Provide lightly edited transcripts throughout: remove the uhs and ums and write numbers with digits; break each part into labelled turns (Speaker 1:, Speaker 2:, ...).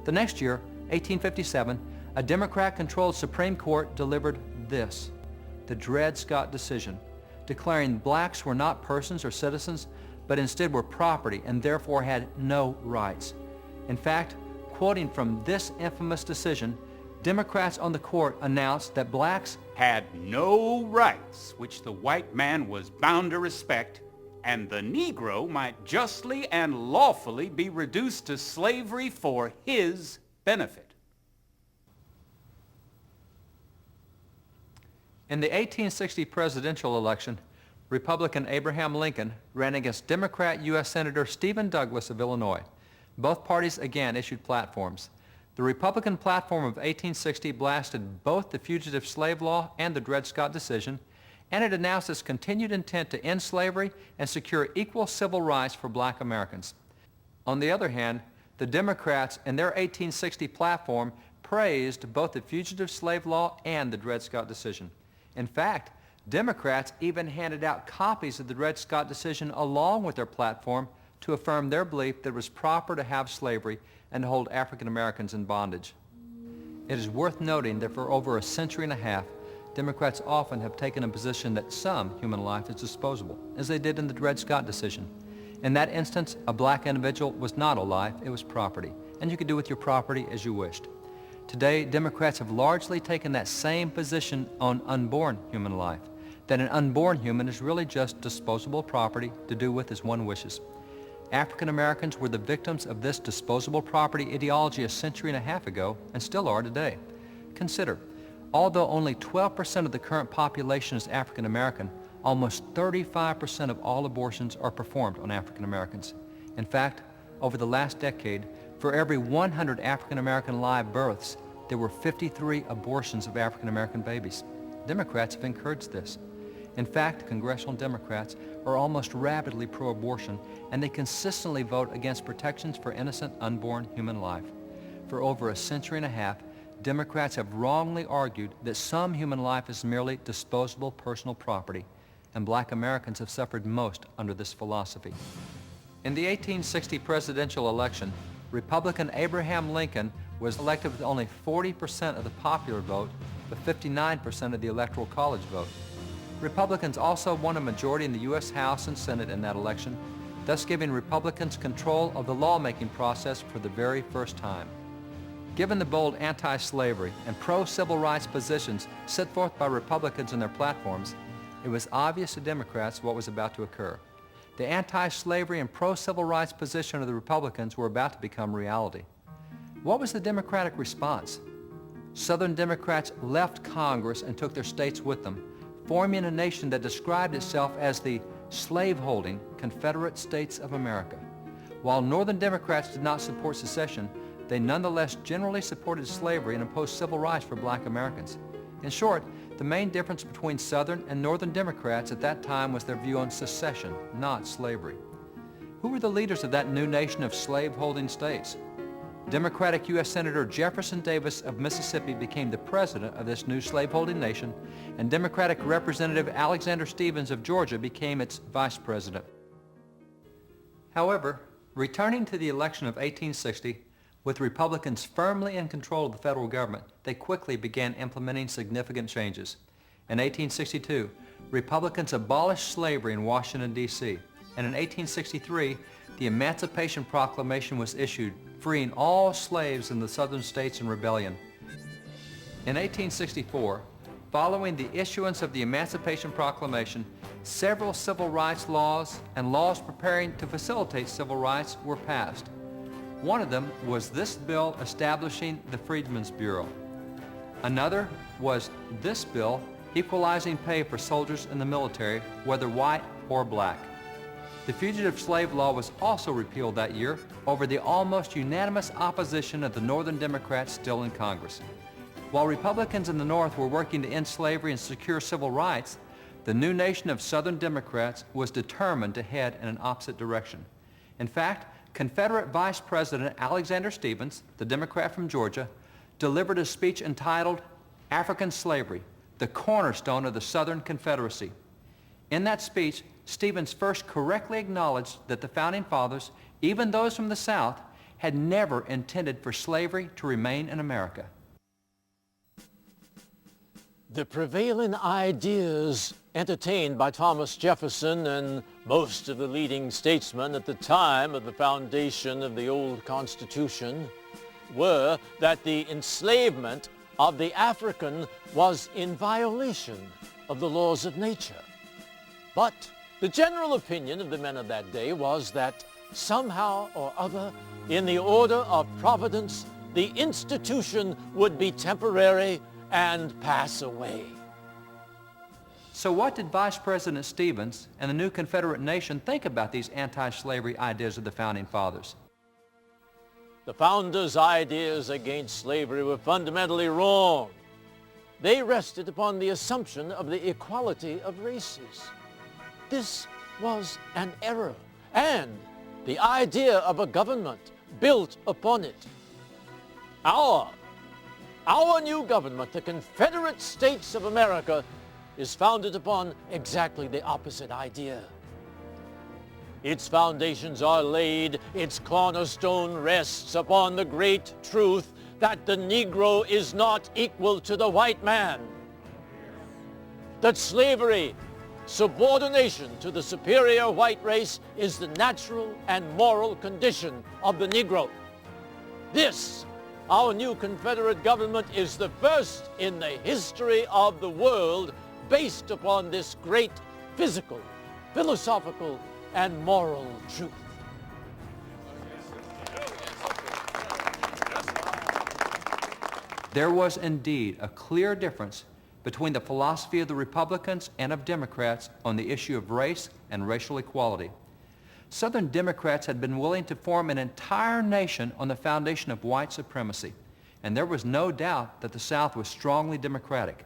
Speaker 1: The next year, 1857, a Democrat-controlled Supreme Court delivered this, the Dred Scott decision, declaring blacks were not persons or citizens, but instead were property and therefore had no rights. In fact, quoting from this infamous decision, Democrats on the court announced that blacks
Speaker 2: had no rights which the white man was bound to respect, and the Negro might justly and lawfully be reduced to slavery for his benefit.
Speaker 1: In the 1860 presidential election, Republican Abraham Lincoln ran against Democrat U.S. Senator Stephen Douglas of Illinois. Both parties again issued platforms. The Republican platform of 1860 blasted both the Fugitive Slave Law and the Dred Scott decision, and it announced its continued intent to end slavery and secure equal civil rights for black Americans. On the other hand, the Democrats in their 1860 platform praised both the Fugitive Slave Law and the Dred Scott decision. In fact, Democrats even handed out copies of the Dred Scott decision along with their platform to affirm their belief that it was proper to have slavery and to hold African Americans in bondage. It is worth noting that for over a century and a half, Democrats often have taken a position that some human life is disposable, as they did in the Dred Scott decision. In that instance, a black individual was not a life, it was property, and you could do with your property as you wished. Today, Democrats have largely taken that same position on unborn human life, that an unborn human is really just disposable property to do with as one wishes. African Americans were the victims of this disposable property ideology a century and a half ago and still are today. Consider, although only 12% of the current population is African American, almost 35% of all abortions are performed on African Americans. In fact, over the last decade, for every 100 African American live births, there were 53 abortions of African American babies. Democrats have encouraged this. In fact, congressional Democrats are almost rabidly pro-abortion, and they consistently vote against protections for innocent unborn human life. For over a century and a half, Democrats have wrongly argued that some human life is merely disposable personal property, and black Americans have suffered most under this philosophy. In the 1860 presidential election, Republican Abraham Lincoln was elected with only 40% of the popular vote, but 59% of the Electoral College vote. Republicans also won a majority in the U.S. House and Senate in that election, thus giving Republicans control of the lawmaking process for the very first time. Given the bold anti-slavery and pro-civil rights positions set forth by Republicans in their platforms, it was obvious to Democrats what was about to occur. The anti-slavery and pro-civil rights position of the Republicans were about to become reality. What was the Democratic response? Southern Democrats left Congress and took their states with them, forming a nation that described itself as the slave-holding Confederate States of America. While Northern Democrats did not support secession, they nonetheless generally supported slavery and imposed civil rights for black Americans. In short, the main difference between Southern and Northern Democrats at that time was their view on secession, not slavery. Who were the leaders of that new nation of slave-holding states? Democratic U.S. Senator Jefferson Davis of Mississippi became the president of this new slaveholding nation, and Democratic Representative Alexander Stephens of Georgia became its vice president. However, returning to the election of 1860, with Republicans firmly in control of the federal government, they quickly began implementing significant changes. In 1862, Republicans abolished slavery in Washington, D.C., and in 1863, the Emancipation Proclamation was issued, freeing all slaves in the southern states in rebellion. In 1864, following the issuance of the Emancipation Proclamation, several civil rights laws and laws preparing to facilitate civil rights were passed. One of them was this bill establishing the Freedmen's Bureau. Another was this bill equalizing pay for soldiers in the military, whether white or black. The Fugitive Slave Law was also repealed that year over the almost unanimous opposition of the Northern Democrats still in Congress. While Republicans in the North were working to end slavery and secure civil rights, the new nation of Southern Democrats was determined to head in an opposite direction. In fact, Confederate Vice President Alexander Stephens, the Democrat from Georgia, delivered a speech entitled African Slavery, the Cornerstone of the Southern Confederacy. In that speech, Stephens first correctly acknowledged that the Founding Fathers, even those from the South, had never intended for slavery to remain in America.
Speaker 3: The prevailing ideas entertained by Thomas Jefferson and most of the leading statesmen at the time of the foundation of the old Constitution were that the enslavement of the African was in violation of the laws of nature. But the general opinion of the men of that day was that somehow or other, in the order of providence, the institution would be temporary and pass away.
Speaker 1: So what did Vice President Stevens and the new Confederate nation think about these anti-slavery ideas of the Founding Fathers?
Speaker 3: The founders' ideas against slavery were fundamentally wrong. They rested upon the assumption of the equality of races. This was an error, and the idea of a government built upon it. Our new government, the Confederate States of America, is founded upon exactly the opposite idea. Its foundations are laid, its cornerstone rests upon the great truth that the Negro is not equal to the white man, that slavery, subordination to the superior white race, is the natural and moral condition of the Negro. This, our new Confederate government, is the first in the history of the world based upon this great physical, philosophical, and moral truth.
Speaker 1: There was indeed a clear difference between the philosophy of the Republicans and of Democrats on the issue of race and racial equality. Southern Democrats had been willing to form an entire nation on the foundation of white supremacy, and there was no doubt that the South was strongly Democratic.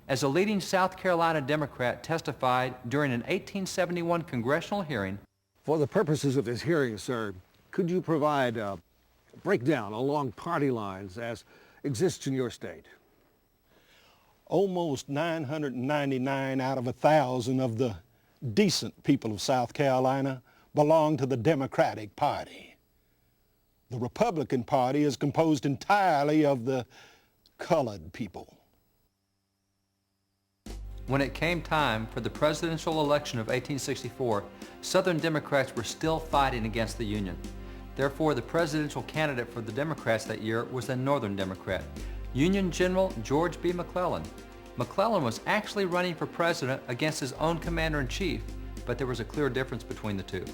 Speaker 1: As a leading South Carolina Democrat testified during an 1871 congressional hearing,
Speaker 4: For the purposes of this hearing, sir, could you provide a breakdown along party lines as exists in your state?
Speaker 5: Almost 999 out of 1,000 of the decent people of South Carolina belong to the Democratic Party. The Republican Party is composed entirely of the colored people.
Speaker 1: when it came time for the presidential election of 1864, Southern Democrats were still fighting against the Union. Therefore, the presidential candidate for the Democrats that year was a Northern Democrat, Union General George B. McClellan. McClellan was actually running for president against his own commander-in-chief, but there was a clear difference between the two.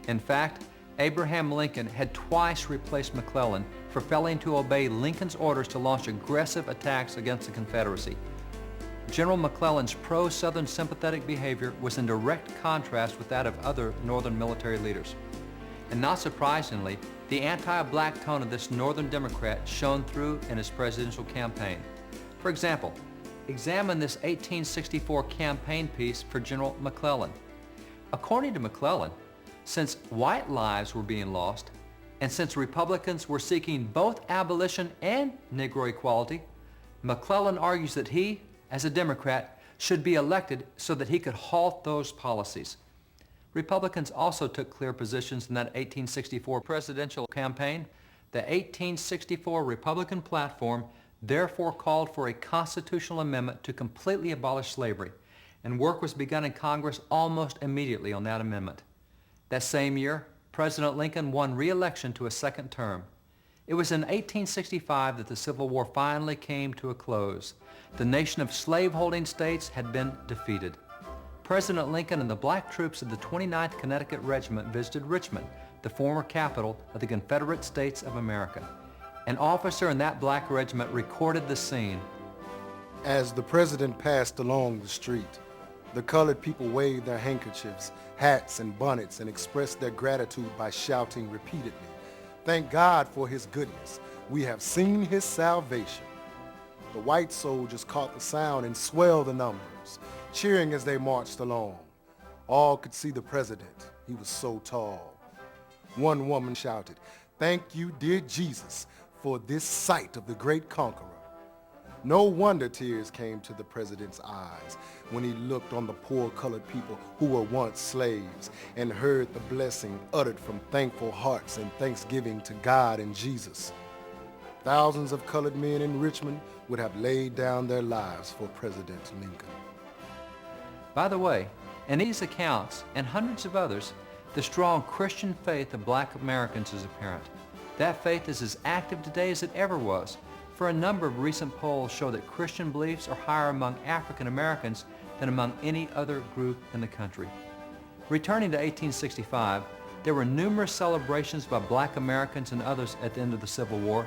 Speaker 1: In fact, Abraham Lincoln had twice replaced McClellan for failing to obey Lincoln's orders to launch aggressive attacks against the Confederacy. General McClellan's pro-Southern sympathetic behavior was in direct contrast with that of other Northern military leaders. And not surprisingly, the anti-black tone of this Northern Democrat shone through in his presidential campaign. For example, examine this 1864 campaign piece for General McClellan. According to McClellan, since white lives were being lost, and since Republicans were seeking both abolition and Negro equality, McClellan argues that he, as a Democrat, should be elected so that he could halt those policies. Republicans also took clear positions in that 1864 presidential campaign. The 1864 Republican platform therefore called for a constitutional amendment to completely abolish slavery, and work was begun in Congress almost immediately on that amendment. That same year, President Lincoln won re-election to a second term. It was in 1865 that the Civil War finally came to a close. The nation of slaveholding states had been defeated. President Lincoln and the black troops of the 29th Connecticut Regiment visited Richmond, the former capital of the Confederate States of America. An officer in that black regiment recorded the scene.
Speaker 6: As the president passed along the street, the colored people waved their handkerchiefs, hats, and bonnets and expressed their gratitude by shouting repeatedly, "Thank God for his goodness. We have seen his salvation." The white soldiers caught the sound and swelled the numbers, cheering as they marched along. All could see the president. He was so tall. One woman shouted, "Thank you, dear Jesus, for this sight of the great conqueror." No wonder tears came to the president's eyes when he looked on the poor colored people who were once slaves and heard the blessing uttered from thankful hearts and thanksgiving to God and Jesus. Thousands of colored men in Richmond would have laid down their lives for President Lincoln.
Speaker 1: By the way, in these accounts and hundreds of others, the strong Christian faith of black Americans is apparent. That faith is as active today as it ever was, for a number of recent polls show that Christian beliefs are higher among African Americans than among any other group in the country. Returning to 1865, there were numerous celebrations by black Americans and others at the end of the Civil War,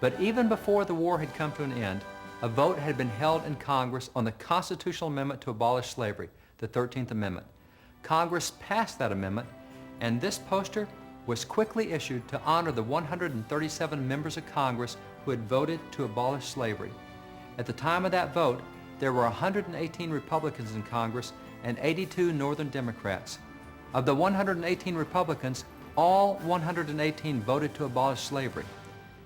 Speaker 1: but even before the war had come to an end, a vote had been held in Congress on the constitutional amendment to abolish slavery, the 13th Amendment. Congress passed that amendment, and this poster was quickly issued to honor the 137 members of Congress who had voted to abolish slavery. At the time of that vote, there were 118 Republicans in Congress and 82 Northern Democrats. Of the 118 Republicans, all 118 voted to abolish slavery.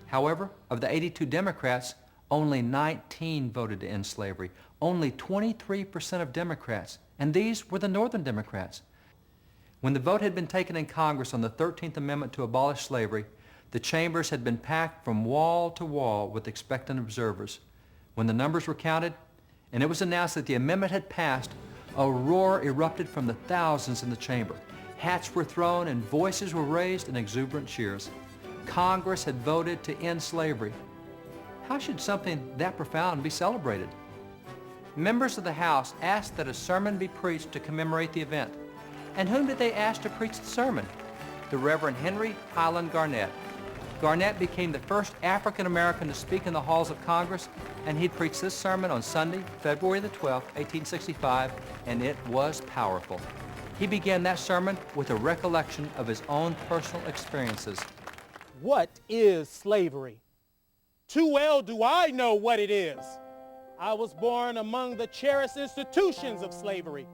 Speaker 1: However, of the 82 Democrats, only 19 voted to end slavery. Only 23% of Democrats, and these were the Northern Democrats. When the vote had been taken in Congress on the 13th Amendment to abolish slavery, the chambers had been packed from wall to wall with expectant observers. When the numbers were counted, and it was announced that the amendment had passed, a roar erupted from the thousands in the chamber. Hats were thrown and voices were raised in exuberant cheers. Congress had voted to end slavery. How should something that profound be celebrated? Members of the House asked that a sermon be preached to commemorate the event. And whom did they ask to preach the sermon? The Reverend Henry Highland Garnett. Garnett became the first African American to speak in the halls of Congress, and he'd preached this sermon on Sunday, February the 12th, 1865, and it was powerful. He began that sermon with a recollection of his own personal experiences.
Speaker 7: What is slavery? Too well do I know what it is. I was born among the cherished institutions of slavery.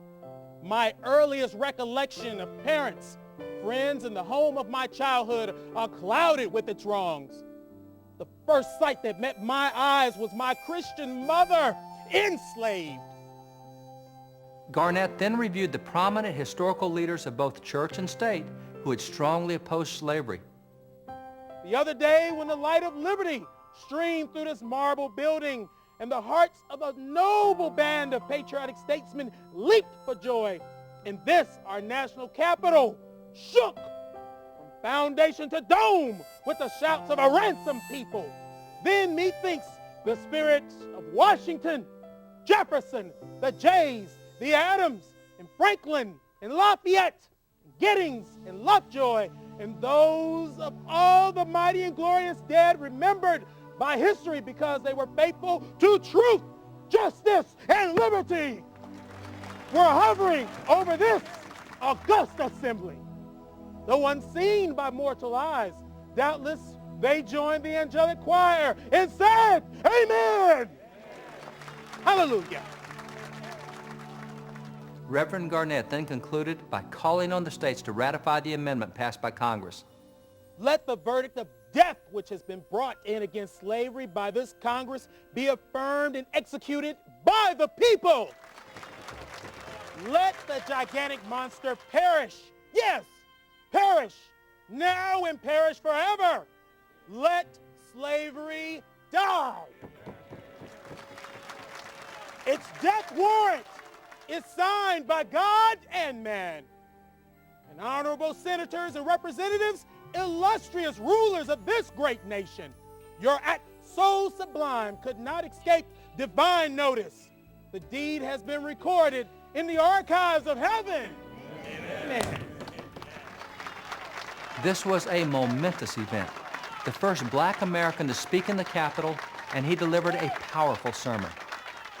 Speaker 7: My earliest recollection of parents, friends, and the home of my childhood are clouded with its wrongs. The first sight that met my eyes was my Christian mother enslaved.
Speaker 1: Garnett then reviewed the prominent historical leaders of both church and state who had strongly opposed slavery.
Speaker 7: The other day, when the light of liberty streamed through this marble building and the hearts of a noble band of patriotic statesmen leaped for joy, and this, our national capital, shook from foundation to dome with the shouts of a ransomed people. Then methinks the spirits of Washington, Jefferson, the Jays, the Adams, and Franklin, and Lafayette, and Giddings, and Lovejoy, and those of all the mighty and glorious dead remembered by history because they were faithful to truth, justice, and liberty, were hovering over this august assembly. Though unseen by mortal eyes, doubtless they joined the angelic choir and said, Amen! Hallelujah!
Speaker 1: Reverend Garnett then concluded by calling on the states to ratify the amendment passed by Congress.
Speaker 7: Let the verdict of death which has been brought in against slavery by this Congress be affirmed and executed by the people. Let the gigantic monster perish. Yes, perish now and perish forever. Let slavery die. Its death warrant is signed by God and man. And honorable senators and representatives, illustrious rulers of this great nation, your act so sublime could not escape divine notice. The deed has been recorded in the archives of heaven. Amen.
Speaker 1: This was a momentous event, the first black American to speak in the Capitol, and he delivered a powerful sermon.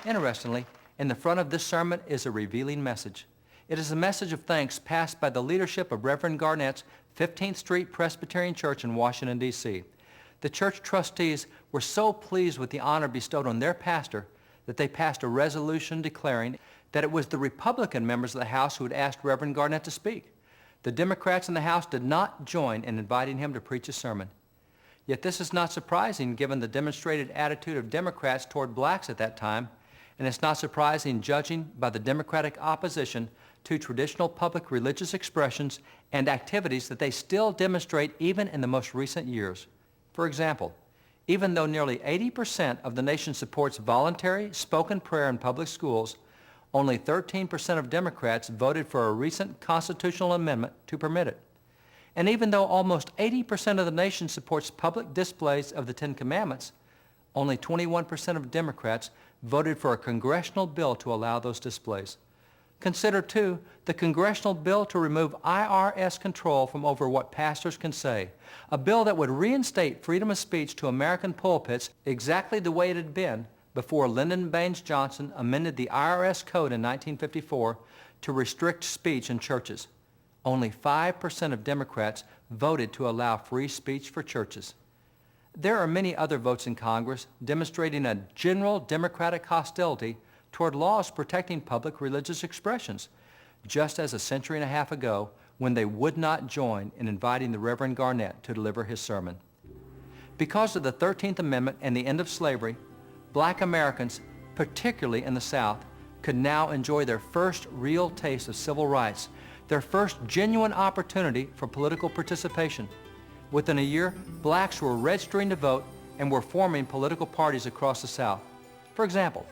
Speaker 1: Interestingly, in the front of this sermon is a revealing message. It is a message of thanks passed by the leadership of Reverend Garnett's 15th Street Presbyterian Church in Washington, D.C. The church trustees were so pleased with the honor bestowed on their pastor that they passed a resolution declaring that it was the Republican members of the House who had asked Reverend Garnett to speak. The Democrats in the House did not join in inviting him to preach a sermon. Yet this is not surprising given the demonstrated attitude of Democrats toward blacks at that time, and it's not surprising judging by the Democratic opposition to traditional public religious expressions and activities that they still demonstrate even in the most recent years. For example, even though nearly 80% of the nation supports voluntary spoken prayer in public schools, only 13% of Democrats voted for a recent constitutional amendment to permit it. And even though almost 80% of the nation supports public displays of the Ten Commandments, only 21% of Democrats voted for a congressional bill to allow those displays. Consider, too, the congressional bill to remove IRS control from over what pastors can say, a bill that would reinstate freedom of speech to American pulpits exactly the way it had been before Lyndon Baines Johnson amended the IRS code in 1954 to restrict speech in churches. Only 5% of Democrats voted to allow free speech for churches. There are many other votes in Congress demonstrating a general Democratic hostility toward laws protecting public religious expressions, just as a century and a half ago when they would not join in inviting the Reverend Garnett to deliver his sermon. Because of the 13th Amendment and the end of slavery, black Americans, particularly in the South, could now enjoy their first real taste of civil rights, their first genuine opportunity for political participation. Within a year, blacks were registering to vote and were forming political parties across the South. For example,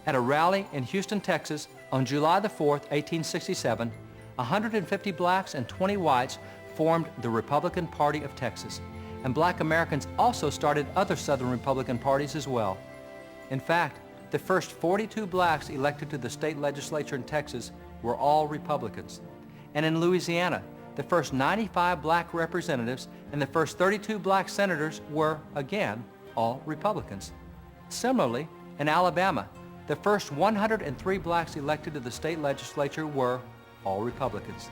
Speaker 1: at a rally in Houston, Texas, on July the 4th, 1867, 150 blacks and 20 whites formed the Republican Party of Texas, and black Americans also started other Southern Republican parties as well. In fact, the first 42 blacks elected to the state legislature in Texas were all Republicans. And in Louisiana, the first 95 black representatives and the first 32 black senators were, again, all Republicans. Similarly, in Alabama, the first 103 blacks elected to the state legislature were all Republicans.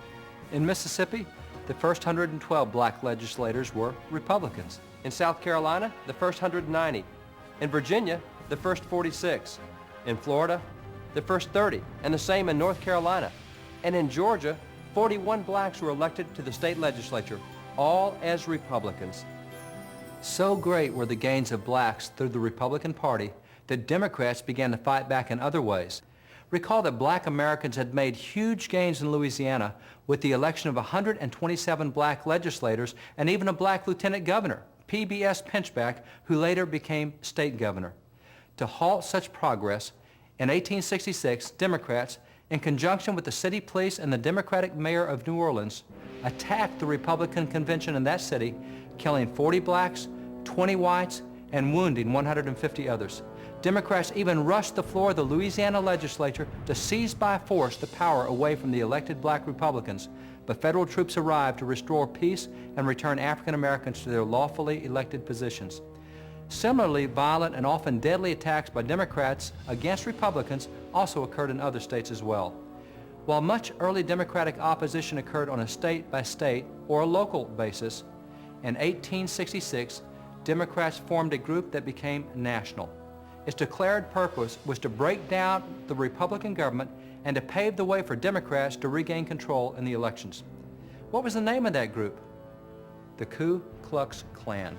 Speaker 1: In Mississippi, the first 112 black legislators were Republicans.
Speaker 8: In South Carolina, the first 190. In Virginia, the first 46. In Florida, the first 30, and the same in North Carolina. And in Georgia, 41 blacks were elected to the state legislature, all as Republicans.
Speaker 1: So great were the gains of blacks through the Republican Party that Democrats began to fight back in other ways. Recall that black Americans had made huge gains in Louisiana with the election of 127 black legislators and even a black lieutenant governor, PBS Pinchback, who later became state governor. To halt such progress, in 1866, Democrats, in conjunction with the city police and the Democratic mayor of New Orleans, attacked the Republican convention in that city, killing 40 blacks, 20 whites, and wounding 150 others. Democrats even rushed the floor of the Louisiana legislature to seize by force the power away from the elected black Republicans, but federal troops arrived to restore peace and return African Americans to their lawfully elected positions. Similarly, violent and often deadly attacks by Democrats against Republicans also occurred in other states as well. While much early Democratic opposition occurred on a state-by-state or a local basis, in 1866, Democrats formed a group that became national. Its declared purpose was to break down the Republican government and to pave the way for Democrats to regain control in the elections. What was the name of that group? The Ku Klux Klan.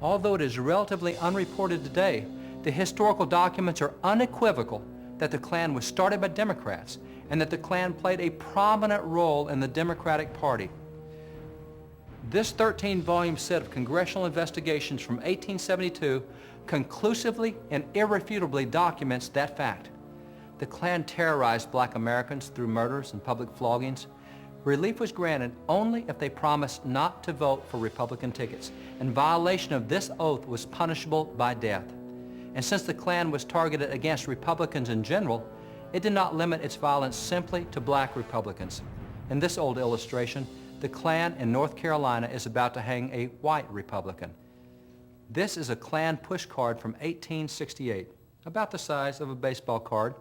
Speaker 1: Although it is relatively unreported today, the historical documents are unequivocal that the Klan was started by Democrats and that the Klan played a prominent role in the Democratic Party. This 13-volume set of congressional investigations from 1872 conclusively and irrefutably documents that fact. The Klan terrorized black Americans through murders and public floggings. Relief was granted only if they promised not to vote for Republican tickets, and violation of this oath was punishable by death. And since the Klan was targeted against Republicans in general, it did not limit its violence simply to black Republicans. In this old illustration, the Klan in North Carolina is about to hang a white Republican. This is a Klan push card from 1868, about the size of a baseball card.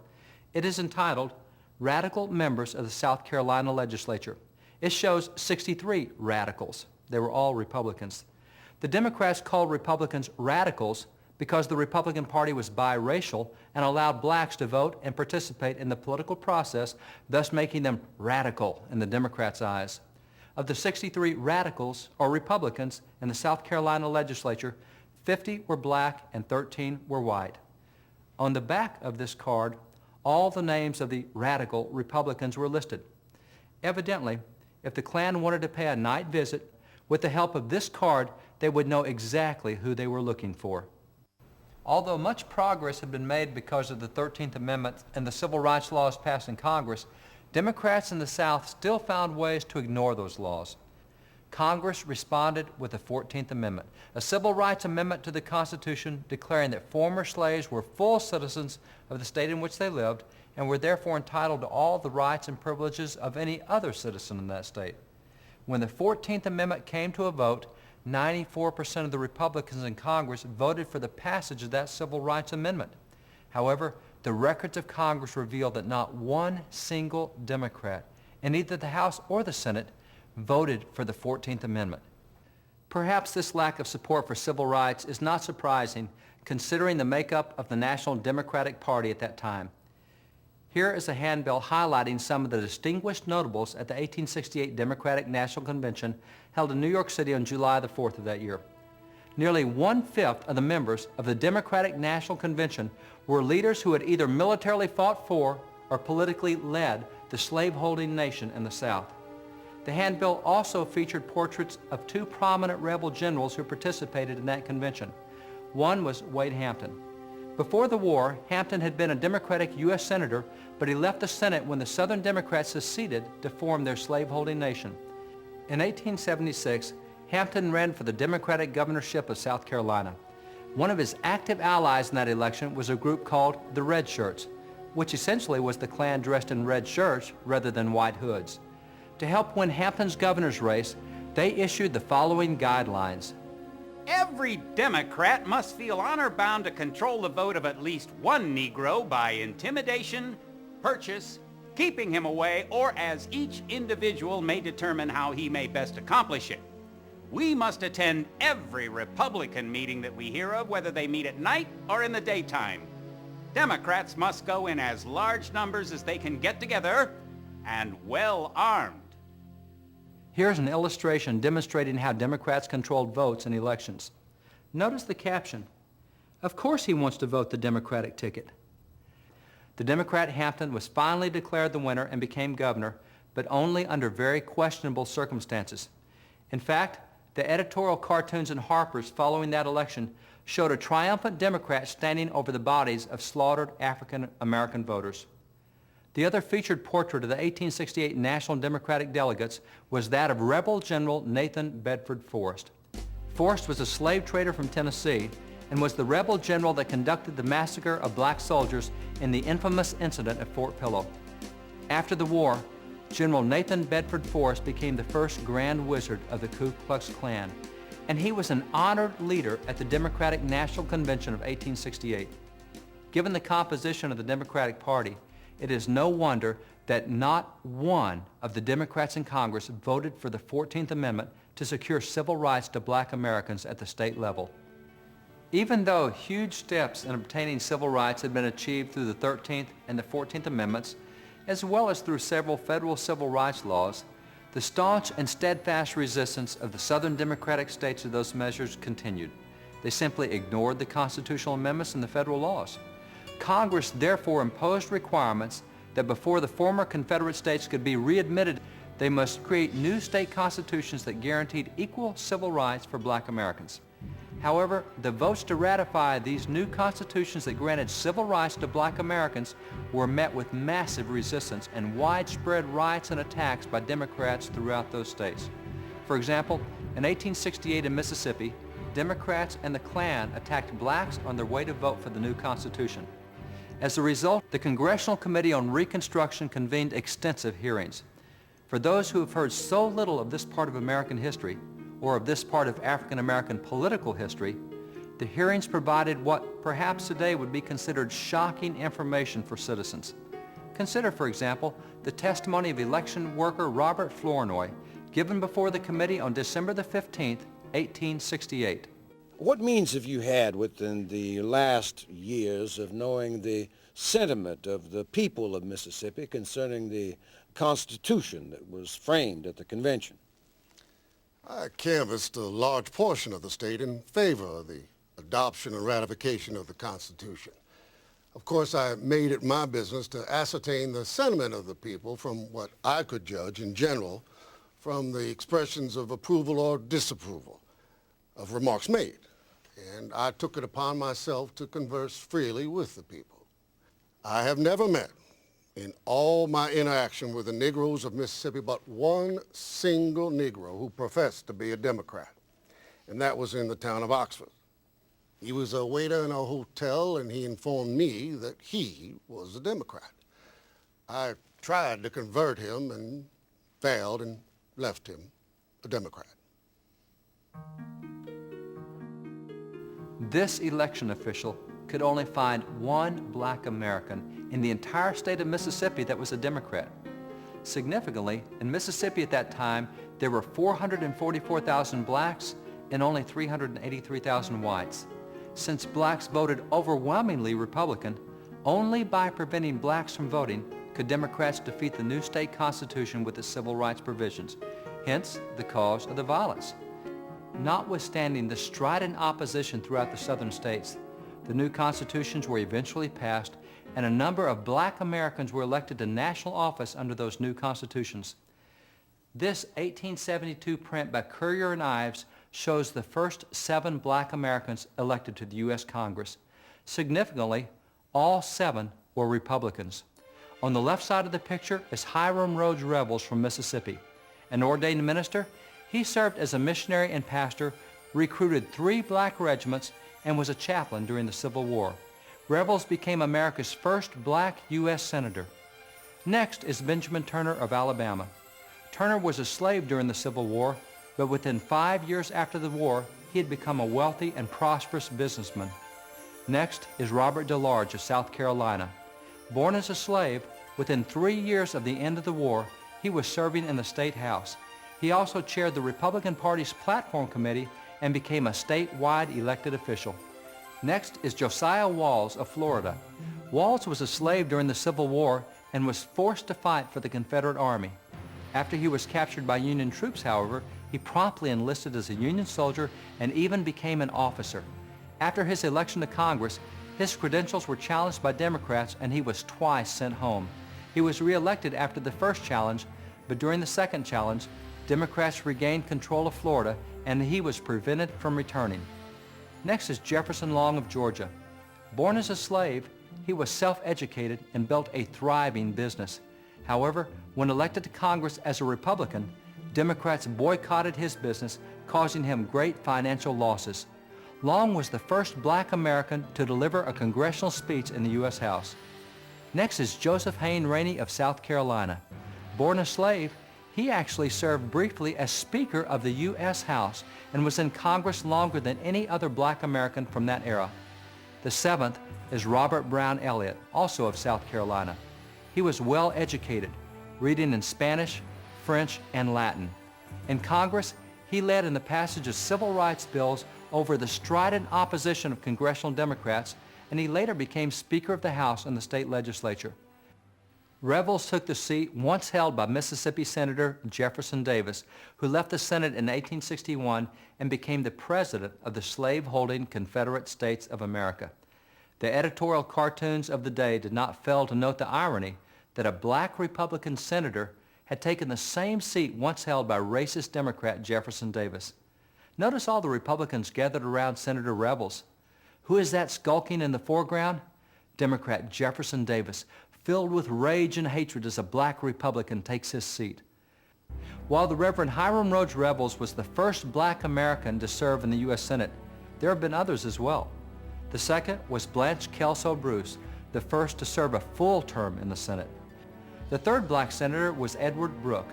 Speaker 1: It is entitled, Radical Members of the South Carolina Legislature. It shows 63 radicals. They were all Republicans. The Democrats called Republicans radicals because the Republican Party was biracial and allowed blacks to vote and participate in the political process, thus making them radical in the Democrats' eyes. Of the 63 radicals or Republicans in the South Carolina legislature, 50 were black and 13 were white. On the back of this card, all the names of the radical Republicans were listed. Evidently, if the Klan wanted to pay a night visit, with the help of this card, they would know exactly who they were looking for. Although much progress had been made because of the 13th Amendment and the civil rights laws passed in Congress, Democrats in the South still found ways to ignore those laws. Congress responded with the 14th Amendment, a civil rights amendment to the Constitution declaring that former slaves were full citizens of the state in which they lived and were therefore entitled to all the rights and privileges of any other citizen in that state. When the 14th Amendment came to a vote, 94% of the Republicans in Congress voted for the passage of that civil rights amendment. However, the records of Congress reveal that not one single Democrat in either the House or the Senate voted for the 14th Amendment. Perhaps this lack of support for civil rights is not surprising considering the makeup of the National Democratic Party at that time. Here is a handbill highlighting some of the distinguished notables at the 1868 Democratic National Convention held in New York City on July the 4th of that year. Nearly 1/5 of the members of the Democratic National Convention were leaders who had either militarily fought for or politically led the slaveholding nation in the South. The handbill also featured portraits of two prominent rebel generals who participated in that convention. One was Wade Hampton. Before the war, Hampton had been a Democratic U.S. Senator, but he left the Senate when the Southern Democrats seceded to form their slaveholding nation. In 1876, Hampton ran for the Democratic governorship of South Carolina. One of his active allies in that election was a group called the Red Shirts, which essentially was the Klan dressed in red shirts rather than white hoods. To help win Hampton's governor's race, they issued the following guidelines.
Speaker 2: Every Democrat must feel honor-bound to control the vote of at least one Negro by intimidation, purchase, keeping him away, or as each individual may determine how he may best accomplish it. We must attend every Republican meeting that we hear of, whether they meet at night or in the daytime. Democrats must go in as large numbers as they can get together and well armed.
Speaker 1: Here's an illustration demonstrating how Democrats controlled votes in elections. Notice the caption. Of course he wants to vote the Democratic ticket. The Democrat Hampton was finally declared the winner and became governor, but only under very questionable circumstances. In fact, the editorial cartoons in Harper's following that election showed a triumphant Democrat standing over the bodies of slaughtered African American voters. The other featured portrait of the 1868 National Democratic delegates was that of Rebel General Nathan Bedford Forrest. Forrest was a slave trader from Tennessee and was the rebel general that conducted the massacre of black soldiers in the infamous incident at Fort Pillow. After the war, General Nathan Bedford Forrest became the first Grand Wizard of the Ku Klux Klan, and he was an honored leader at the Democratic National Convention of 1868. Given the composition of the Democratic Party, it is no wonder that not one of the Democrats in Congress voted for the 14th Amendment to secure civil rights to black Americans at the state level. Even though huge steps in obtaining civil rights had been achieved through the 13th and the 14th Amendments, as well as through several federal civil rights laws, the staunch and steadfast resistance of the Southern Democratic states to those measures continued. They simply ignored the constitutional amendments and the federal laws. Congress therefore imposed requirements that before the former Confederate states could be readmitted, they must create new state constitutions that guaranteed equal civil rights for black Americans. However, the votes to ratify these new constitutions that granted civil rights to black Americans were met with massive resistance and widespread riots and attacks by Democrats throughout those states. For example, in 1868 in Mississippi, Democrats and the Klan attacked blacks on their way to vote for the new Constitution. As a result, the Congressional Committee on Reconstruction convened extensive hearings. For those who have heard so little of this part of American history, or of this part of African American political history, the hearings provided what perhaps today would be considered shocking information for citizens. Consider, for example, the testimony of election worker Robert Flournoy, given before the committee on December the 15th, 1868.
Speaker 9: What means have you had within the last years of knowing the sentiment of the people of Mississippi concerning the Constitution that was framed at the convention?
Speaker 10: I canvassed a large portion of the state in favor of the adoption and ratification of the Constitution. Of course, I made it my business to ascertain the sentiment of the people from what I could judge in general from the expressions of approval or disapproval of remarks made. And I took it upon myself to converse freely with the people. I have never met in all my interaction with the Negroes of Mississippi but one single Negro who professed to be a Democrat, and that was in the town of Oxford. He was a waiter in a hotel, and he informed me that he was a Democrat. I tried to convert him and failed and left him a Democrat.
Speaker 1: This election official could only find one black American in the entire state of Mississippi that was a Democrat. Significantly, in Mississippi at that time, there were 444,000 blacks and only 383,000 whites. Since blacks voted overwhelmingly Republican, only by preventing blacks from voting could Democrats defeat the new state constitution with its civil rights provisions, hence the cause of the violence. Notwithstanding the strident opposition throughout the southern states, the new constitutions were eventually passed, and a number of black Americans were elected to national office under those new constitutions. This 1872 print by Currier and Ives shows the first 7 black Americans elected to the U.S. Congress. Significantly, all 7 were Republicans. On the left side of the picture is Hiram Rhodes Revels from Mississippi. An ordained minister, he served as a missionary and pastor, recruited 3 black regiments, and was a chaplain during the Civil War. Revels became America's first black U.S. Senator. Next is Benjamin Turner of Alabama. Turner was a slave during the Civil War, but within 5 years after the war, he had become a wealthy and prosperous businessman. Next is Robert DeLarge of South Carolina. Born as a slave, within 3 years of the end of the war, he was serving in the State House. He also chaired the Republican Party's platform committee and became a statewide elected official. Next is Josiah Walls of Florida. Walls was a slave during the Civil War and was forced to fight for the Confederate Army. After he was captured by Union troops, however, he promptly enlisted as a Union soldier and even became an officer. After his election to Congress, his credentials were challenged by Democrats and he was twice sent home. He was reelected after the first challenge, but during the second challenge, Democrats regained control of Florida and he was prevented from returning. Next is Jefferson Long of Georgia. Born as a slave, he was self-educated and built a thriving business. However, when elected to Congress as a Republican, Democrats boycotted his business, causing him great financial losses. Long was the first black American to deliver a congressional speech in the U.S. House. Next is Joseph Hayne Rainey of South Carolina. Born a slave, he actually served briefly as Speaker of the U.S. House and was in Congress longer than any other black American from that era. The 7th is Robert Brown Elliott, also of South Carolina. He was well educated, reading in Spanish, French, and Latin. In Congress, he led in the passage of civil rights bills over the strident opposition of congressional Democrats, and he later became Speaker of the House in the state legislature. Revels took the seat once held by Mississippi Senator Jefferson Davis, who left the Senate in 1861 and became the president of the slave-holding Confederate States of America. The editorial cartoons of the day did not fail to note the irony that a black Republican senator had taken the same seat once held by racist Democrat Jefferson Davis. Notice all the Republicans gathered around Senator Revels. Who is that skulking in the foreground? Democrat Jefferson Davis, filled with rage and hatred as a black Republican takes his seat. While the Reverend Hiram Rhodes Revels was the first black American to serve in the U.S. Senate, there have been others as well. The second was Blanche Kelso Bruce, the first to serve a full term in the Senate. The third black senator was Edward Brooke.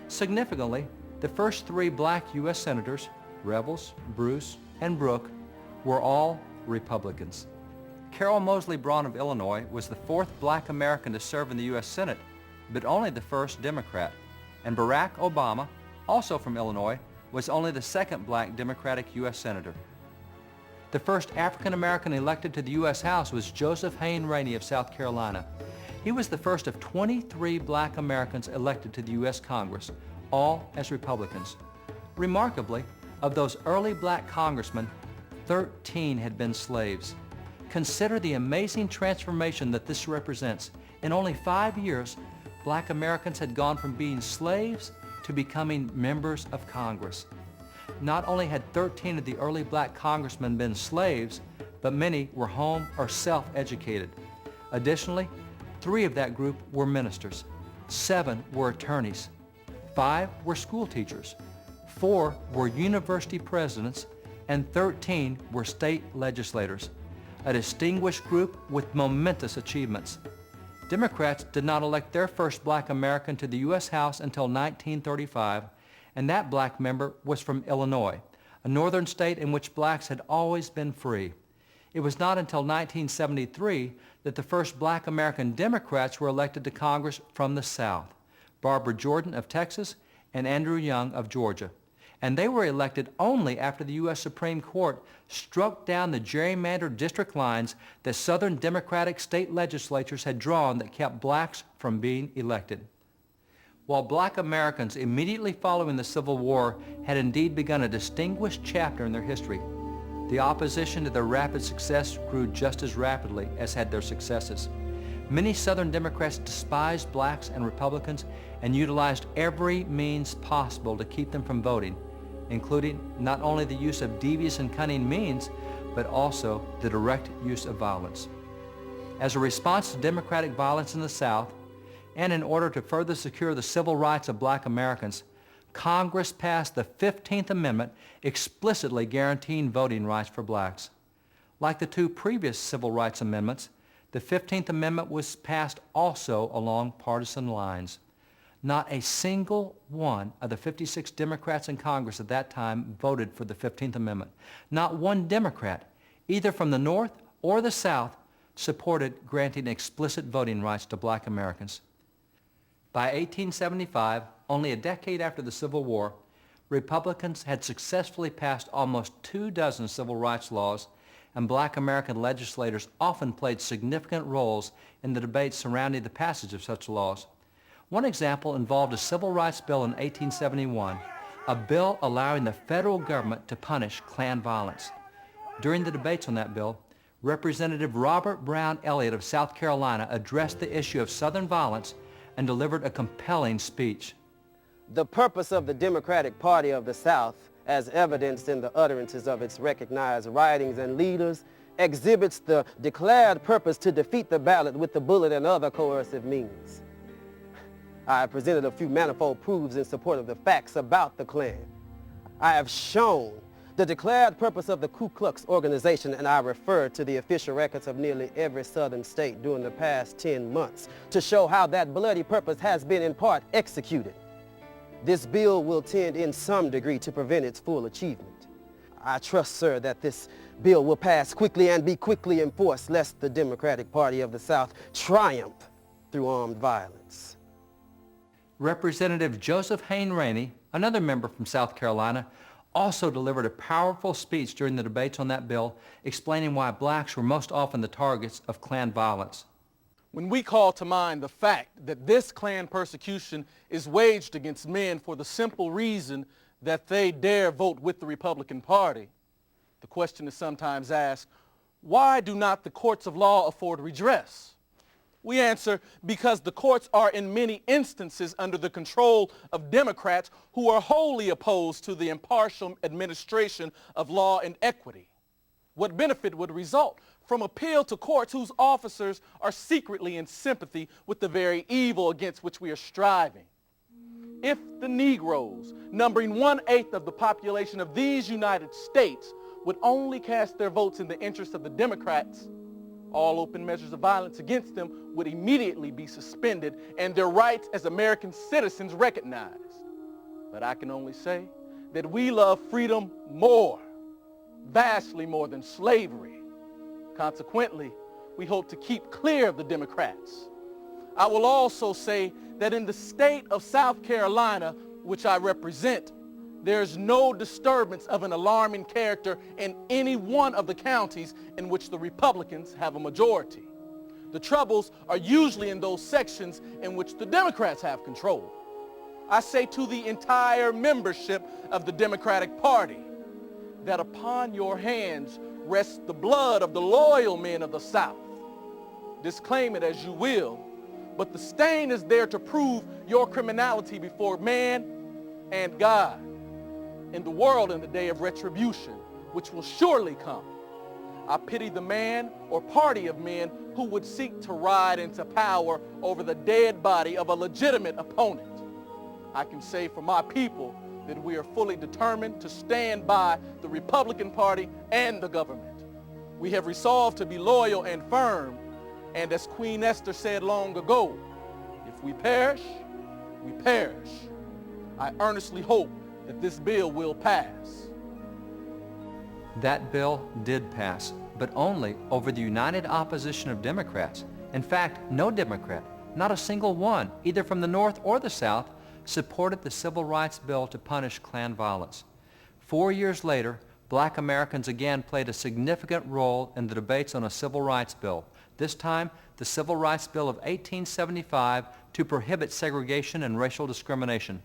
Speaker 1: Significantly, the first 3 black U.S. senators, Revels, Bruce, and Brooke, were all Republicans. Carol Moseley Braun of Illinois was the 4th black American to serve in the U.S. Senate, but only the 1st Democrat. And Barack Obama, also from Illinois, was only the 2nd black Democratic U.S. Senator. The first African American elected to the U.S. House was Joseph Hayne Rainey of South Carolina. He was the first of 23 black Americans elected to the U.S. Congress, all as Republicans. Remarkably, of those early black congressmen, 13 had been slaves. Consider the amazing transformation that this represents. In only 5 years, black Americans had gone from being slaves to becoming members of Congress. Not only had 13 of the early black congressmen been slaves, but many were home or self-educated. Additionally, 3 of that group were ministers, 7 were attorneys, 5 were school teachers, 4 were university presidents, and 13 were state legislators, a distinguished group with momentous achievements. Democrats did not elect their first black American to the U.S. House until 1935, and that black member was from Illinois, a northern state in which blacks had always been free. It was not until 1973 that the first black American Democrats were elected to Congress from the South, Barbara Jordan of Texas and Andrew Young of Georgia. And they were elected only after the U.S. Supreme Court struck down the gerrymandered district lines that Southern Democratic state legislatures had drawn that kept blacks from being elected. While black Americans immediately following the Civil War had indeed begun a distinguished chapter in their history, the opposition to their rapid success grew just as rapidly as had their successes. Many Southern Democrats despised blacks and Republicans and utilized every means possible to keep them from voting, including not only the use of devious and cunning means, but also the direct use of violence. As a response to Democratic violence in the South, and in order to further secure the civil rights of black Americans, Congress passed the 15th Amendment explicitly guaranteeing voting rights for blacks. Like the 2 previous civil rights amendments, the 15th Amendment was passed also along partisan lines. Not a single one of the 56 Democrats in Congress at that time voted for the 15th Amendment. Not one Democrat, either from the North or the South, supported granting explicit voting rights to black Americans. By 1875, only a decade after the Civil War, Republicans had successfully passed almost 24 civil rights laws, and black American legislators often played significant roles in the debates surrounding the passage of such laws. One example involved a civil rights bill in 1871, a bill allowing the federal government to punish Klan violence. During the debates on that bill, Representative Robert Brown Elliott of South Carolina addressed the issue of Southern violence and delivered a compelling speech.
Speaker 11: The purpose of the Democratic Party of the South, as evidenced in the utterances of its recognized writings and leaders, exhibits the declared purpose to defeat the ballot with the bullet and other coercive means. I have presented a few manifold proofs in support of the facts about the Klan. I have shown the declared purpose of the Ku Klux organization, and I refer to the official records of nearly every southern state during the past 10 months to show how that bloody purpose has been in part executed. This bill will tend in some degree to prevent its full achievement. I trust, sir, that this bill will pass quickly and be quickly enforced, lest the Democratic Party of the South triumph through armed violence.
Speaker 1: Representative Joseph Hayne Rainey, another member from South Carolina, also delivered a powerful speech during the debates on that bill, explaining why blacks were most often the targets of Klan violence.
Speaker 7: When we call to mind the fact that this Klan persecution is waged against men for the simple reason that they dare vote with the Republican Party, the question is sometimes asked, why do not the courts of law afford redress? We answer, because the courts are in many instances under the control of Democrats who are wholly opposed to the impartial administration of law and equity. What benefit would result from appeal to courts whose officers are secretly in sympathy with the very evil against which we are striving? If the Negroes, numbering 1/8 of the population of these United States, would only cast their votes in the interest of the Democrats, all open measures of violence against them would immediately be suspended and their rights as American citizens recognized. But I can only say that we love freedom more, vastly more than slavery. Consequently, we hope to keep clear of the Democrats. I will also say that in the state of South Carolina, which I represent, there is no disturbance of an alarming character in any one of the counties in which the Republicans have a majority. The troubles are usually in those sections in which the Democrats have control. I say to the entire membership of the Democratic Party, that upon your hands rests the blood of the loyal men of the South. Disclaim it as you will, but the stain is there to prove your criminality before man and God in the world in the day of retribution, which will surely come. I pity the man or party of men who would seek to ride into power over the dead body of a legitimate opponent. I can say for my people that we are fully determined to stand by the Republican Party and the government. We have resolved to be loyal and firm, and as Queen Esther said long ago, if we perish, we perish. I earnestly hope that this bill will pass.
Speaker 1: That bill did pass, but only over the united opposition of Democrats. In fact, no Democrat, not a single one, either from the North or the South, supported the Civil Rights Bill to punish Klan violence. 4 years later, black Americans again played a significant role in the debates on a Civil Rights Bill, this time the Civil Rights Bill of 1875 to prohibit segregation and racial discrimination.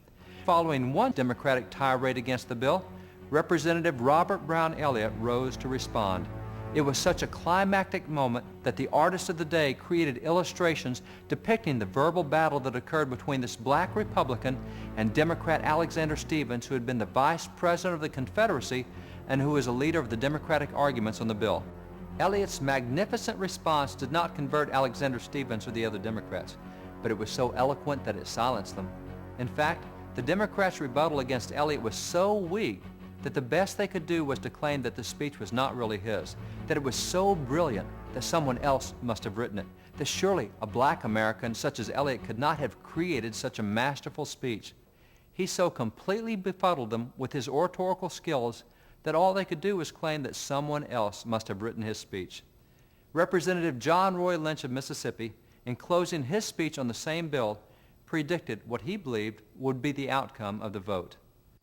Speaker 1: Following one Democratic tirade against the bill, Representative Robert Brown Elliott rose to respond. It was such a climactic moment that the artist of the day created illustrations depicting the verbal battle that occurred between this black Republican and Democrat Alexander Stephens, who had been the vice president of the Confederacy and who was a leader of the Democratic arguments on the bill. Elliott's magnificent response did not convert Alexander Stephens or the other Democrats, but it was so eloquent that it silenced them. In fact, the Democrats' rebuttal against Elliott was so weak that the best they could do was to claim that the speech was not really his, that it was so brilliant that someone else must have written it, that surely a black American such as Elliott could not have created such a masterful speech. He so completely befuddled them with his oratorical skills that all they could do was claim that someone else must have written his speech. Representative John Roy Lynch of Mississippi, in closing his speech on the same bill, predicted what he believed would be the outcome of the vote.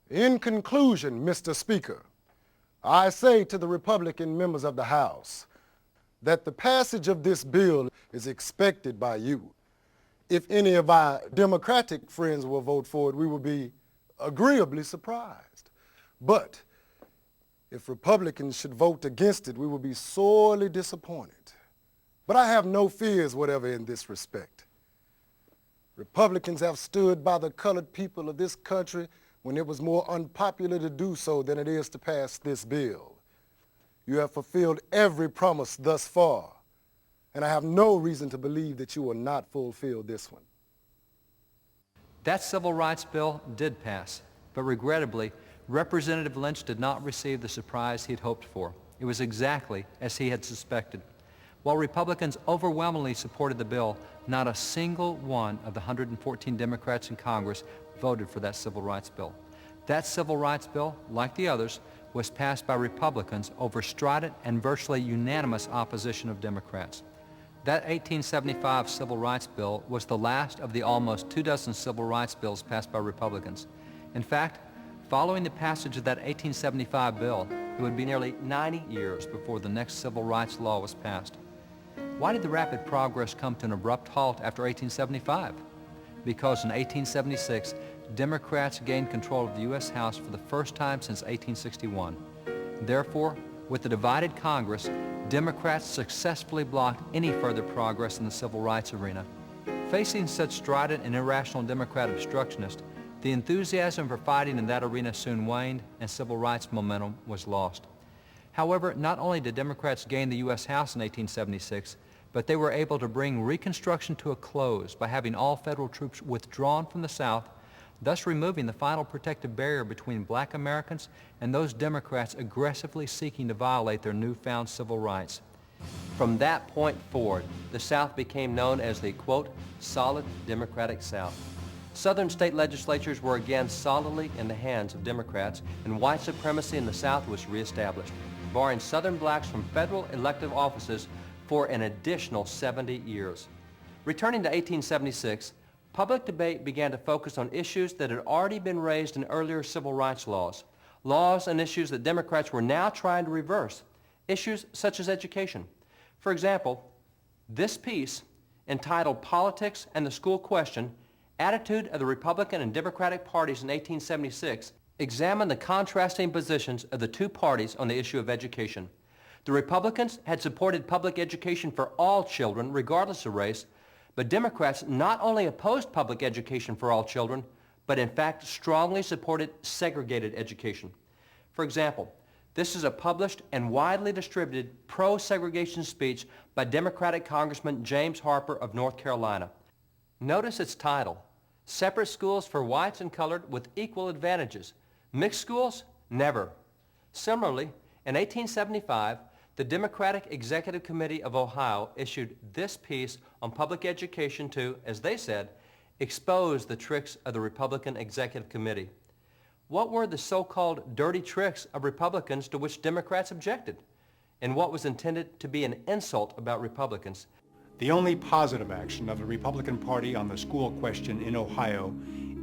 Speaker 6: In conclusion, Mr. Speaker, I say to the Republican members of the House that the passage of this bill is expected by you. If any of our Democratic friends will vote for it, we will be agreeably surprised. But if Republicans should vote against it, we will be sorely disappointed. But I have no fears whatever in this respect. Republicans have stood by the colored people of this country when it was more unpopular to do so than it is to pass this bill. You have fulfilled every promise thus far, and I have no reason to believe that you will not fulfill this one.
Speaker 1: That Civil Rights Bill did pass, but regrettably, Representative Lynch did not receive the surprise he'd hoped for. It was exactly as he had suspected. While Republicans overwhelmingly supported the bill, not a single one of the 114 Democrats in Congress voted for that Civil Rights Bill. That Civil Rights Bill, like the others, was passed by Republicans over strident and virtually unanimous opposition of Democrats. That 1875 Civil Rights Bill was the last of the almost 24 civil rights bills passed by Republicans. In fact, following the passage of that 1875 bill, it would be nearly 90 years before the next civil rights law was passed. Why did the rapid progress come to an abrupt halt after 1875? Because in 1876, Democrats gained control of the U.S. House for the first time since 1861. Therefore, with the divided Congress, Democrats successfully blocked any further progress in the civil rights arena. Facing such strident and irrational Democrat obstructionists, the enthusiasm for fighting in that arena soon waned and civil rights momentum was lost. However, not only did Democrats gain the U.S. House in 1876, but they were able to bring Reconstruction to a close by having all federal troops withdrawn from the South, thus removing the final protective barrier between black Americans and those Democrats aggressively seeking to violate their newfound civil rights.
Speaker 8: From that point forward, the South became known as the, quote, solid Democratic South. Southern state legislatures were again solidly in the hands of Democrats, and white supremacy in the South was reestablished, barring Southern blacks from federal elective offices for an additional 70 years. Returning to 1876, public debate began to focus on issues that had already been raised in earlier civil rights laws, laws and issues that Democrats were now trying to reverse, issues such as education. For example, this piece, entitled Politics and the School Question, attitude of the Republican and Democratic parties in 1876 examined the contrasting positions of the two parties on the issue of education. The Republicans had supported public education for all children, regardless of race, but Democrats not only opposed public education for all children, but in fact strongly supported segregated education. For example, this is a published and widely distributed pro-segregation speech by Democratic Congressman James Harper of North Carolina. Notice its title, Separate Schools for Whites and Colored with Equal Advantages. Mixed schools? Never. Similarly, in 1875, the Democratic Executive Committee of Ohio issued this piece on public education to, as they said, expose the tricks of the Republican Executive Committee. What were the so-called dirty tricks of Republicans to which Democrats objected, and what was intended to be an insult about Republicans?
Speaker 12: The only positive action of the Republican Party on the school question in Ohio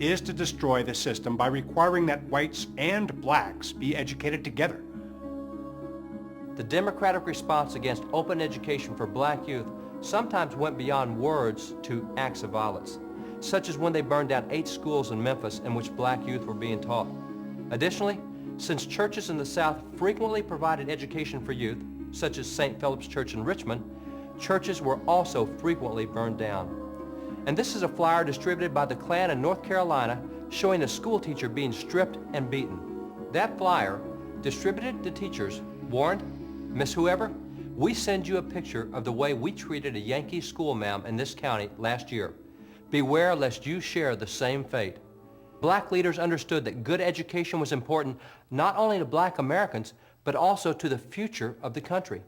Speaker 12: is to destroy the system by requiring that whites and blacks be educated together.
Speaker 8: The Democratic response against open education for black youth sometimes went beyond words to acts of violence, such as when they burned down 8 schools in Memphis in which black youth were being taught. Additionally, since churches in the South frequently provided education for youth, such as St. Philip's Church in Richmond, churches were also frequently burned down. And this is a flyer distributed by the Klan in North Carolina showing a school teacher being stripped and beaten. That flyer, distributed to teachers, warned, "Miss Whoever, we send you a picture of the way we treated a Yankee schoolma'am in this county last year. Beware lest you share the same fate." Black leaders understood that good education was important not only to black Americans, but also to the future of the country.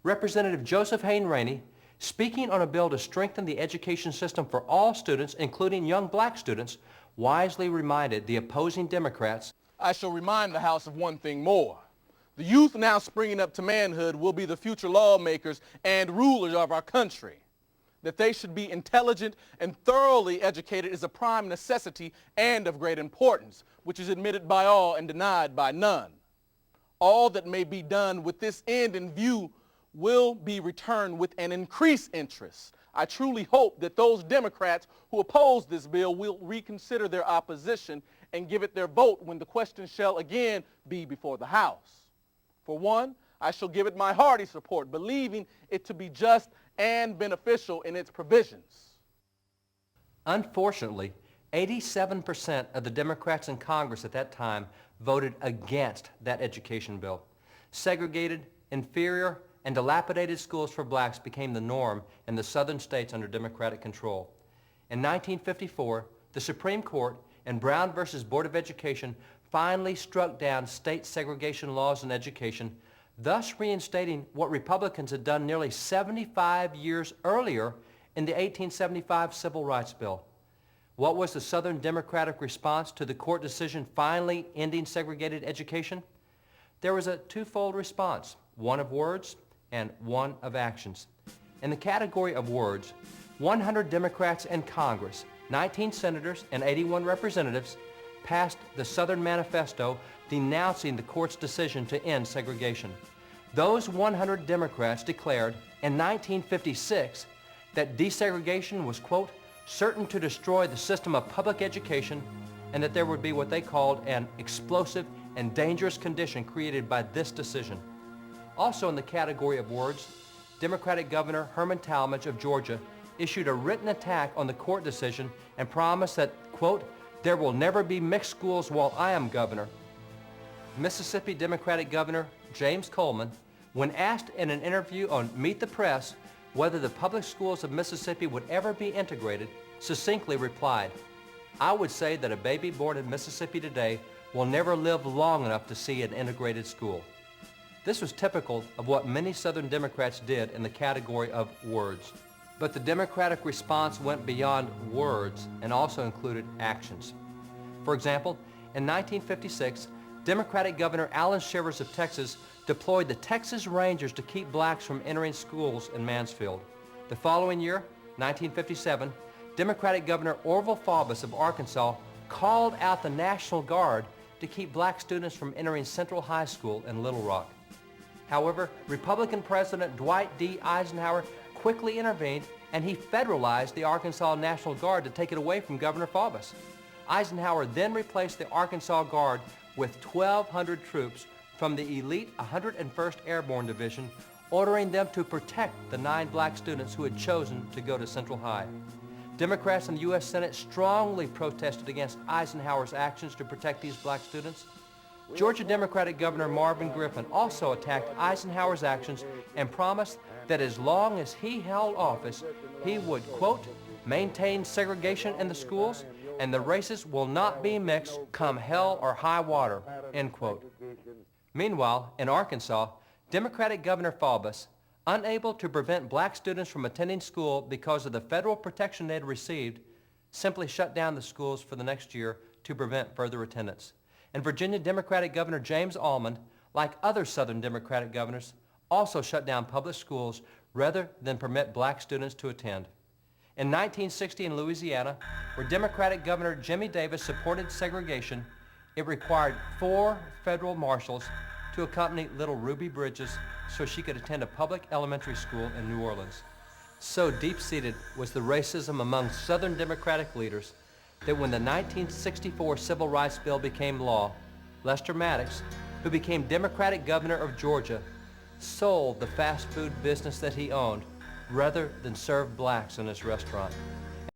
Speaker 8: Representative Joseph Hayne Rainey, speaking on a bill to strengthen the education system for all students, including young black students, wisely reminded the opposing Democrats,
Speaker 7: I shall remind the House of one thing more. The youth now springing up to manhood will be the future lawmakers and rulers of our country. That they should be intelligent and thoroughly educated is a prime necessity and of great importance, which is admitted by all and denied by none. All that may be done with this end in view will be returned with an increased interest. I truly hope that those Democrats who oppose this bill will reconsider their opposition and give it their vote when the question shall again be before the House. For one, I shall give it my hearty support, believing it to be just and beneficial in its provisions.
Speaker 8: Unfortunately, 87% of the Democrats in Congress at that time voted against that education bill. Segregated, inferior, and dilapidated schools for blacks became the norm in the southern states under Democratic control. In 1954, the Supreme Court in Brown versus Board of Education finally struck down state segregation laws in education, thus reinstating what Republicans had done nearly 75 years earlier in the 1875 Civil Rights Bill. What was the Southern Democratic response to the court decision finally ending segregated education? There was a twofold response, one of words and one of actions. In the category of words, 100 Democrats in Congress, 19 senators and 81 representatives, passed the Southern Manifesto denouncing the court's decision to end segregation. Those 100 Democrats declared in 1956 that desegregation was, quote, certain to destroy the system of public education and that there would be what they called an explosive and dangerous condition created by this decision. Also in the category of words, Democratic Governor Herman Talmadge of Georgia issued a written attack on the court decision and promised that, quote, there will never be mixed schools while I am governor. Mississippi Democratic Governor James Coleman, when asked in an interview on Meet the Press whether the public schools of Mississippi would ever be integrated, succinctly replied, I would say that a baby born in Mississippi today will never live long enough to see an integrated school. This was typical of what many Southern Democrats did in the category of words. But the Democratic response went beyond words and also included actions. For example, in 1956, Democratic Governor Allen Shivers of Texas deployed the Texas Rangers to keep blacks from entering schools in Mansfield. The following year, 1957, Democratic Governor Orville Faubus of Arkansas called out the National Guard to keep black students from entering Central High School in Little Rock. However, Republican President Dwight D. Eisenhower quickly intervened and he federalized the Arkansas National Guard to take it away from Governor Faubus. Eisenhower then replaced the Arkansas Guard with 1,200 troops from the elite 101st Airborne Division, ordering them to protect the 9 black students who had chosen to go to Central High. Democrats in the U.S. Senate strongly protested against Eisenhower's actions to protect these black students. Georgia Democratic Governor Marvin Griffin also attacked Eisenhower's actions and promised that as long as he held office, he would, quote, maintain segregation in the schools and the races will not be mixed come hell or high water, end quote. Meanwhile, in Arkansas, Democratic Governor Faubus, unable to prevent black students from attending school because of the federal protection they had received, simply shut down the schools for the next year to prevent further attendance. And Virginia Democratic Governor James Almond, like other Southern Democratic governors, also shut down public schools rather than permit black students to attend. In 1960 in Louisiana, where Democratic Governor Jimmy Davis supported segregation, it required 4 federal marshals to accompany little Ruby Bridges so she could attend a public elementary school in New Orleans. So deep-seated was the racism among Southern Democratic leaders that when the 1964 Civil Rights Bill became law, Lester Maddox, who became Democratic Governor of Georgia, sold the fast food business that he owned rather than serve blacks in his restaurant.